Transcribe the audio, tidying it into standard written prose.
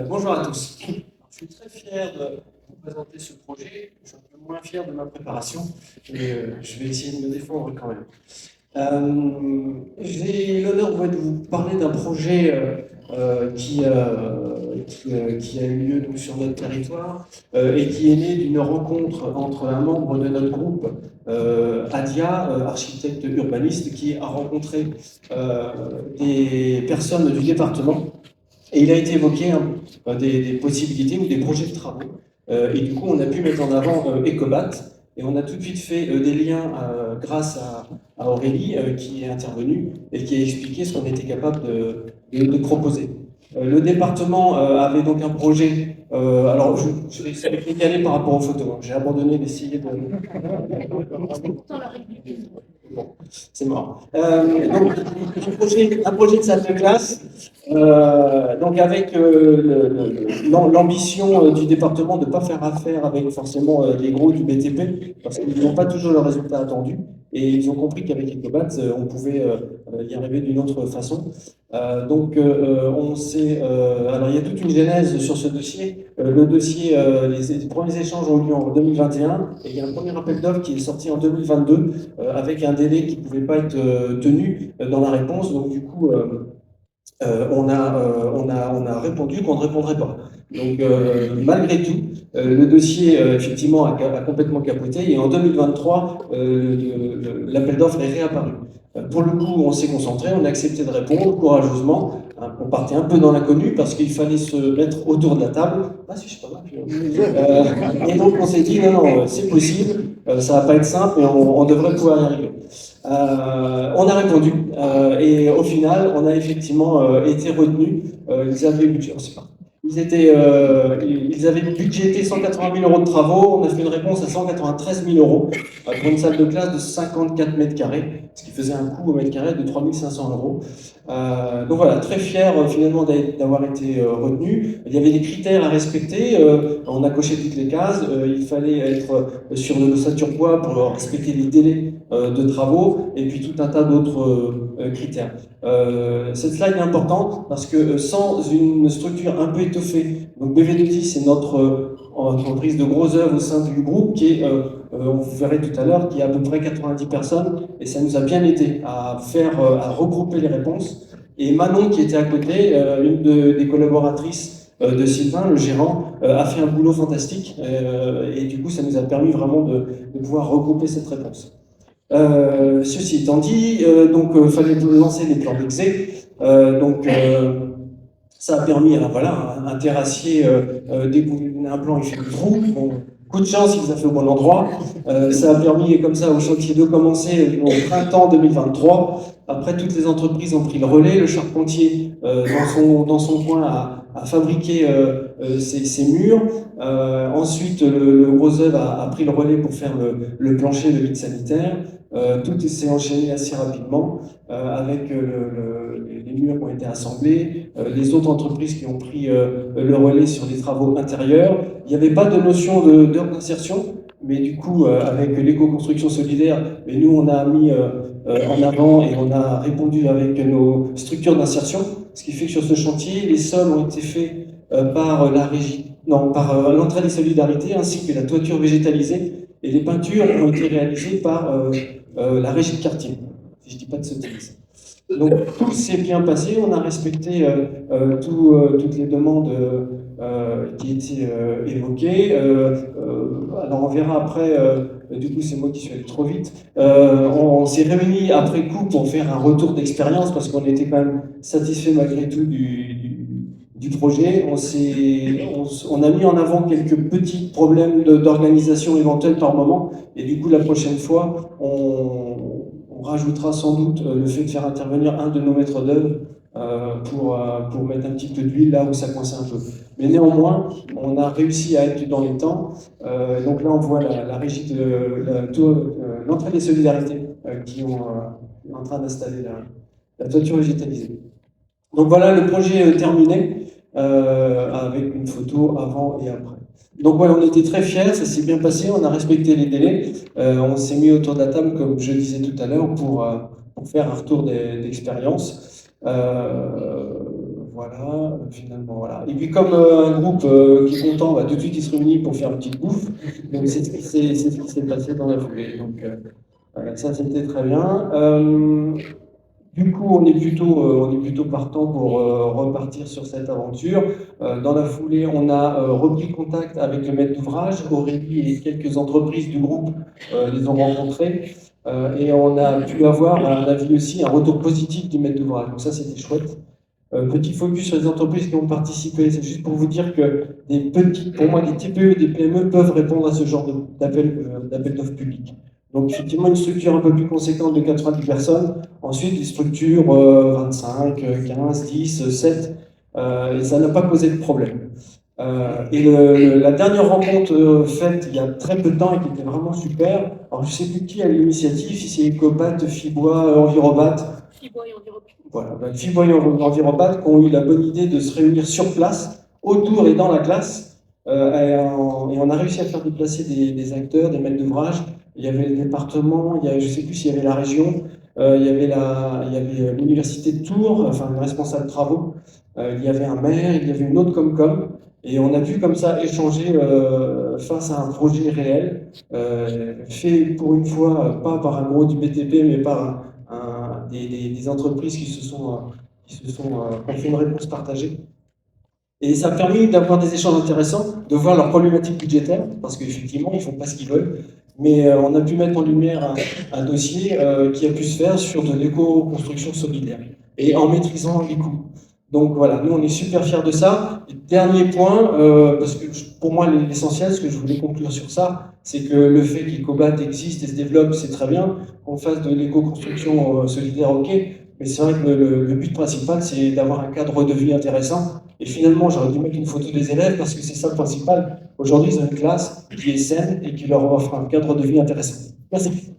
Bonjour à tous. Je suis très fier de vous présenter ce projet. Je suis un peu moins fier de ma préparation, mais je vais essayer de me défendre quand même. J'ai l'honneur de vous parler d'un projet qui a eu lieu donc, sur notre territoire et qui est né d'une rencontre entre un membre de notre groupe, Adia, architecte urbaniste, qui a rencontré des personnes du département. Et il a été évoqué des possibilités ou des projets de travaux. Et du coup, on a pu mettre en avant Ecobat. Et on a tout de suite fait des liens grâce à Aurélie qui est intervenue et qui a expliqué ce qu'on était capable de proposer. Le département avait donc un projet. Alors, je vais essayer de décaler par rapport aux photos. J'ai abandonné d'essayer de. Bon, c'est mort. Donc, un projet de salle de classe, donc avec l'ambition du département de ne pas faire affaire avec forcément les gros du BTP, parce qu'ils n'ont pas toujours le résultat attendu, et ils ont compris qu'avec Ecobat, on pouvait y arriver d'une autre façon. Alors il y a toute une genèse sur ce dossier. Le dossier, les premiers échanges ont eu lieu en 2021, et il y a un premier appel d'offres qui est sorti en 2022 avec un délai qui ne pouvait pas être tenu dans la réponse. Donc du coup, on a répondu qu'on ne répondrait pas. Donc malgré tout, le dossier effectivement a complètement capoté et en 2023, l'appel d'offres est réapparu. Pour le coup, on s'est concentré, on a accepté de répondre courageusement. On partait un peu dans l'inconnu parce qu'il fallait se mettre autour de la table. Ah si, je sais pas mal. Et donc on s'est dit non, c'est possible, ça va pas être simple, mais on devrait pouvoir y arriver. On a répondu et au final, on a effectivement été retenu. Ils avaient ils avaient budgété 180 000 euros de travaux. On a fait une réponse à 193 000 euros pour une salle de classe de 54 mètres carrés, ce qui faisait un coût au mètre carré de 3 500 euros. Donc voilà, très fier finalement d'avoir été retenu. Il y avait des critères à respecter. On a coché toutes les cases. Il fallait être sur de l'ossature bois pour respecter les délais de travaux et puis tout un tas d'autres critères. Cette slide est importante parce que sans une structure un peu étoffée, donc BV2I c'est notre entreprise de gros œuvres au sein du groupe qui est, vous verrez tout à l'heure, qui a à peu près 90 personnes et ça nous a bien aidé à regrouper les réponses. Et Manon qui était à côté, des collaboratrices de Sylvain, le gérant, a fait un boulot fantastique et du coup ça nous a permis vraiment de pouvoir regrouper cette réponse. Ceci étant dit, il fallait lancer les plans d'exé. Ça a permis un terrassier, dès que vous donnez un plan, il fait le trou. Bon, coup de chance, il les a fait au bon endroit. Ça a permis comme ça au chantier de commencer au printemps 2023. Après, toutes les entreprises ont pris le relais. Le charpentier, dans son coin, a fabriqué ses murs. Ensuite, le gros œuvre a pris le relais pour faire le plancher, le vide sanitaire. Tout s'est enchaîné assez rapidement avec les murs qui ont été assemblés, les autres entreprises qui ont pris le relais sur les travaux intérieurs. Il n'y avait pas de notion d'heure d'insertion, mais du coup, avec l'éco-construction solidaire, nous, on a mis en avant et on a répondu avec nos structures d'insertion, ce qui fait que sur ce chantier, les sols ont été faits par la régie, non, par l'entraide des solidarités, ainsi que la toiture végétalisée, et les peintures ont été réalisées par la régie de quartier, si je ne dis pas de sottises. Donc tout s'est bien passé, on a respecté toutes les demandes qui étaient évoquées. Alors on verra après, du coup c'est moi qui suis allé trop vite. On s'est réunis après coup pour faire un retour d'expérience parce qu'on était quand même satisfait malgré tout du projet. On a mis en avant quelques petits problèmes d'organisation éventuels par moment et du coup la prochaine fois on rajoutera sans doute le fait de faire intervenir un de nos maîtres d'œuvre pour mettre un petit peu d'huile là où ça coince un peu. Mais néanmoins, on a réussi à être dans les temps. Donc là, on voit la régie de l'entraide des solidarités qui est en train d'installer la toiture végétalisée. Donc voilà le projet terminé avec une photo avant et après. Donc voilà, on était très fiers, ça s'est bien passé, on a respecté les délais, on s'est mis autour de la table, comme je disais tout à l'heure, pour faire un retour d'expérience. Voilà, finalement, voilà. Et puis comme un groupe qui est content, bah, tout de suite il se réunit pour faire une petite bouffe. Donc c'est ce qui s'est passé dans la foulée. Donc ça c'était très bien. Du coup, on est plutôt partant pour repartir sur cette aventure. Dans la foulée, on a repris contact avec le maître d'ouvrage. Aurélie et quelques entreprises du groupe les ont rencontrés. Et on a pu avoir un avis aussi, un retour positif du maître d'ouvrage. Donc ça, c'était chouette. Petit focus sur les entreprises qui ont participé. C'est juste pour vous dire que pour moi, des TPE, des PME peuvent répondre à ce genre d'appel d'offres publics. Donc, effectivement, une structure un peu plus conséquente de 90 personnes. Ensuite, des structures 25, 15, 10, 7. Et ça n'a pas posé de problème. Et la dernière rencontre faite il y a très peu de temps et qui était vraiment super. Alors, je ne sais plus qui a l'initiative, si c'est Ecobat, Fibois, Envirobat. Fibois et Envirobat. Voilà, Fibois et Envirobat qui ont eu la bonne idée de se réunir sur place, autour et dans la classe. Et on a réussi à faire déplacer des acteurs, des maîtres d'ouvrage. Il y avait le département, je ne sais plus s'il y avait la région, il y avait l'université de Tours, enfin le responsable de travaux, il y avait un maire, il y avait une autre Comcom, et on a pu comme ça échanger face à un projet réel, fait pour une fois, pas par un gros du BTP, mais par des entreprises qui ont fait une réponse partagée. Et ça a permis d'avoir des échanges intéressants, de voir leurs problématiques budgétaires, parce qu'effectivement, ils ne font pas ce qu'ils veulent. Mais on a pu mettre en lumière un dossier qui a pu se faire sur de l'éco-construction solidaire, et en maîtrisant les coûts. Donc voilà, nous on est super fiers de ça. Et dernier point, parce que pour moi l'essentiel, ce que je voulais conclure sur ça, c'est que le fait qu'Ecobat existe et se développe, c'est très bien. Qu'on fasse de l'éco-construction solidaire, ok. Mais c'est vrai que le but principal, c'est d'avoir un cadre de vie intéressant. Et finalement, j'aurais dû mettre une photo des élèves parce que c'est ça le principal. Aujourd'hui, ils ont une classe qui est saine et qui leur offre un cadre de vie intéressant. Merci.